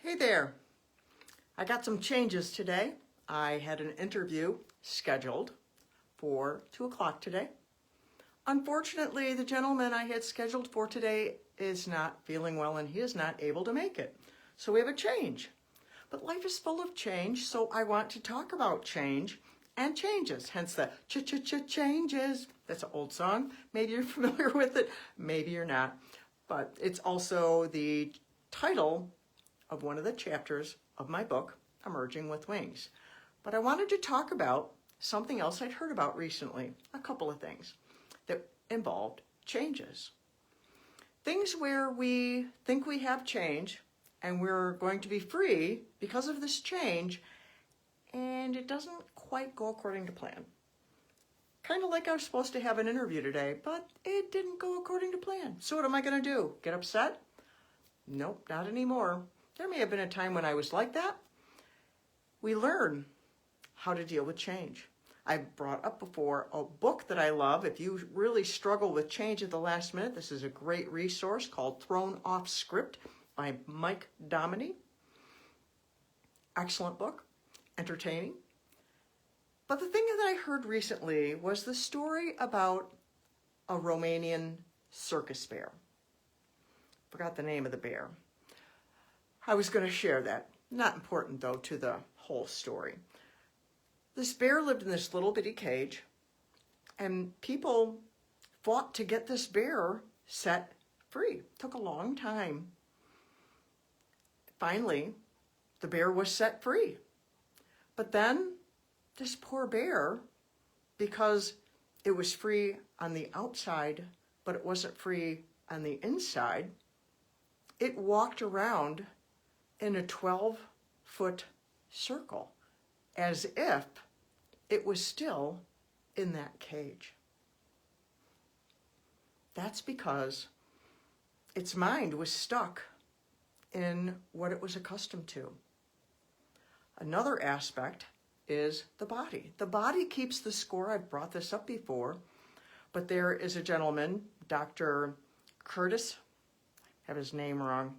Hey there. I got some changes today. I had an interview scheduled for 2 o'clock today. Unfortunately, the gentleman I had scheduled for today is not feeling well and he is not able to make it. So we have a change. But life is full of change, so I want to talk about change and changes, hence the changes. That's an old song. Maybe you're familiar with it, maybe you're not. But it's also the title of one of the chapters of my book, Emerging with Wings. But I wanted to talk about something else I'd heard about recently, a couple of things that involved changes. Things where we think we have change and we're going to be free because of this change, and it doesn't quite go according to plan. Kind of like I was supposed to have an interview today, but it didn't go according to plan. So what am I going to do? Get upset? Nope, not anymore. There may have been a time when I was like that. We learn how to deal with change. I brought up before a book that I love. If you really struggle with change at the last minute, this is a great resource called Thrown Off Script by Mike Dominy. Excellent book, entertaining. But the thing that I heard recently was the story about a Romanian circus bear. Forgot the name of the bear. I was going to share that. Not important, though, to the whole story. This bear lived in this little bitty cage, and people fought to get this bear set free. It took a long time. Finally, the bear was set free. But then this poor bear, because it was free on the outside, but it wasn't free on the inside, it walked around in a 12-foot circle as if it was still in that cage. That's because its mind was stuck in what it was accustomed to. Another aspect is the body. The body keeps the score. I've brought this up before, but there is a gentleman, Dr. Curtis, I have his name wrong,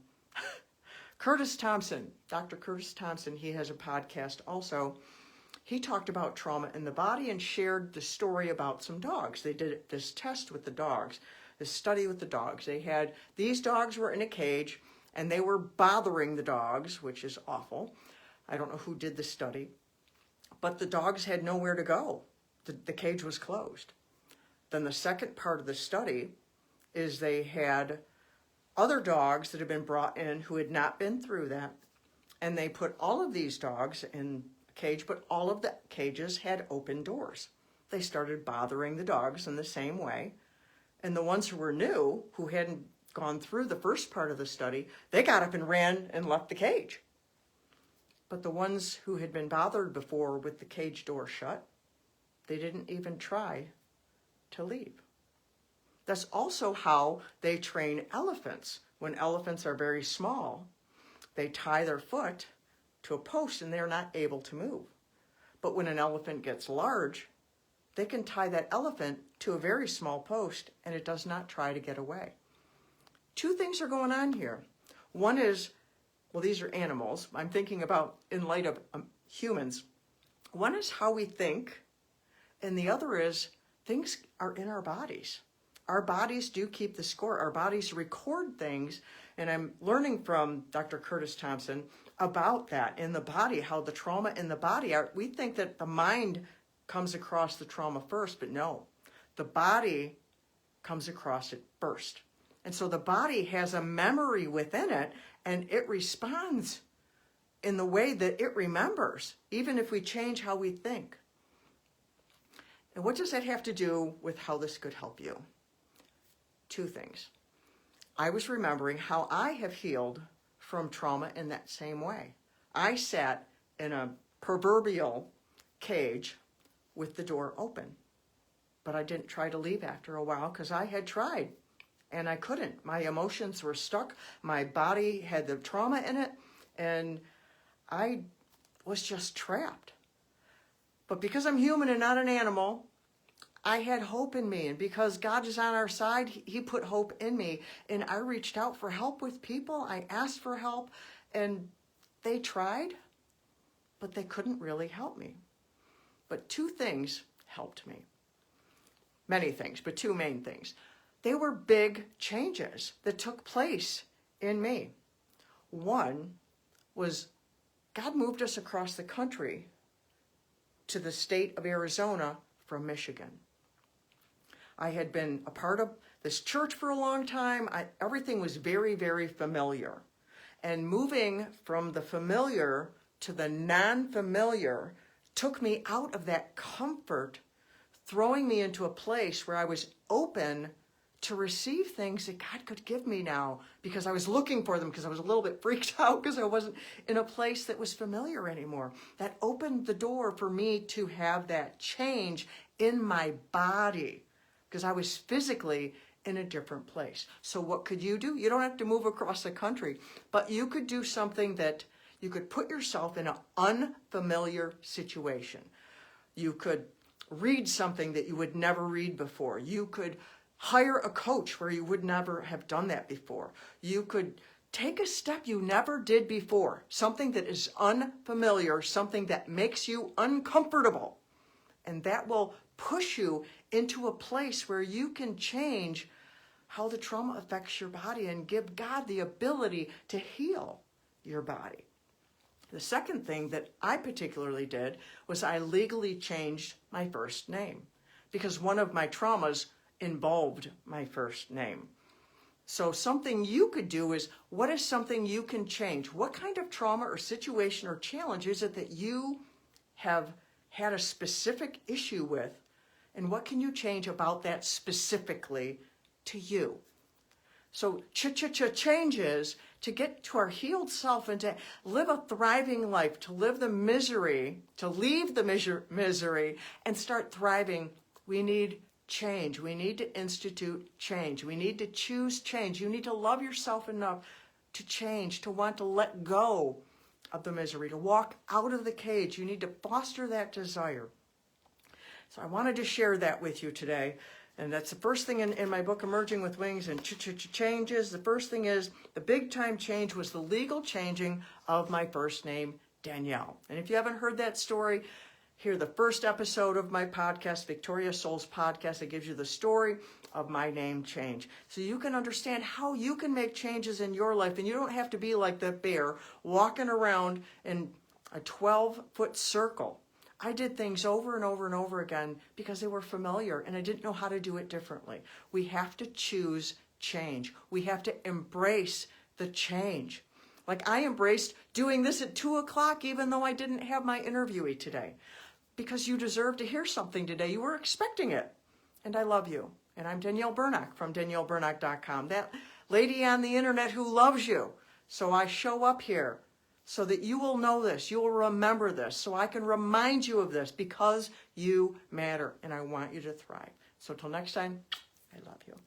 Curtis Thompson, Dr. Curtis Thompson, he has a podcast also. He talked about trauma in the body and shared the story about some dogs. They did this test with the dogs, this study with the dogs. These dogs were in a cage and they were bothering the dogs, which is awful. I don't know who did the study, but the dogs had nowhere to go. The cage was closed. Then the second part of the study is they had other dogs that had been brought in who had not been through that, and they put all of these dogs in a cage, but all of the cages had open doors. They started bothering the dogs in the same way, and the ones who were new, who hadn't gone through the first part of the study, they got up and ran and left the cage. But the ones who had been bothered before with the cage door shut, they didn't even try to leave. That's also how they train elephants. When elephants are very small, they tie their foot to a post and they're not able to move. But when an elephant gets large, they can tie that elephant to a very small post and it does not try to get away. Two things are going on here. One is, well, these are animals. I'm thinking about in light of humans. One is how we think, and the other is things are in our bodies. Our bodies do keep the score. Our bodies record things, and I'm learning from Dr. Curtis Thompson about that in the body, how the trauma in the body are. We think that the mind comes across the trauma first, but no, the body comes across it first. And so the body has a memory within it, and it responds in the way that it remembers, even if we change how we think. And what does that have to do with how this could help you? Two things. I was remembering how I have healed from trauma in that same way. I sat in a proverbial cage with the door open, but I didn't try to leave after a while because I had tried and I couldn't. My emotions were stuck. My body had the trauma in it and I was just trapped. But because I'm human and not an animal, I had hope in me, and because God is on our side, He put hope in me, and I reached out for help with people. I asked for help, and They tried, but they couldn't really help me. But two things helped me. Many things, but two main things. They were big changes that took place in me. One was God moved us across the country to the state of Arizona from Michigan. I had been a part of this church for a long time. Everything was very, very familiar. And moving from the familiar to the non-familiar took me out of that comfort, throwing me into a place where I was open to receive things that God could give me now, because I was looking for them, because I was a little bit freaked out because I wasn't in a place that was familiar anymore. That opened the door for me to have that change in my body, because I was physically in a different place. So what could you do? You don't have to move across the country, but you could do something that you could put yourself in an unfamiliar situation. You could read something that you would never read before. You could hire a coach where you would never have done that before. You could take a step you never did before, something that is unfamiliar, something that makes you uncomfortable. And that will push you into a place where you can change how the trauma affects your body and give God the ability to heal your body. The second thing that I particularly did was I legally changed my first name, because one of my traumas involved my first name. So something you could do is, what is something you can change? What kind of trauma or situation or challenge is it that you have had a specific issue with? And what can you change about that specifically to you? So changes to get to our healed self and to live a thriving life, to live the misery, to leave the misery and start thriving. We need change. We need to institute change. We need to choose change. You need to love yourself enough to change, to want to let go of the misery, to walk out of the cage. You need to foster that desire. So I wanted to share that with you today. And that's the first thing in my book, Emerging with Wings and Changes. The first thing is, the big time change was the legal changing of my first name, Danielle. And if you haven't heard that story, hear the first episode of my podcast, Victorious Souls Podcast. It gives you the story of my name change, so you can understand how you can make changes in your life. And you don't have to be like the bear walking around in a 12-foot circle. I did things over and over and over again because they were familiar and I didn't know how to do it differently. We have to choose change. We have to embrace the change. Like I embraced doing this at 2 o'clock even though I didn't have my interviewee today, because you deserve to hear something today. You were expecting it. And I love you. And I'm Danielle Bernack from DanielleBernack.com, that lady on the internet who loves you. So I show up here so that you will know this, you will remember this, so I can remind you of this, because you matter and I want you to thrive. So till next time, I love you.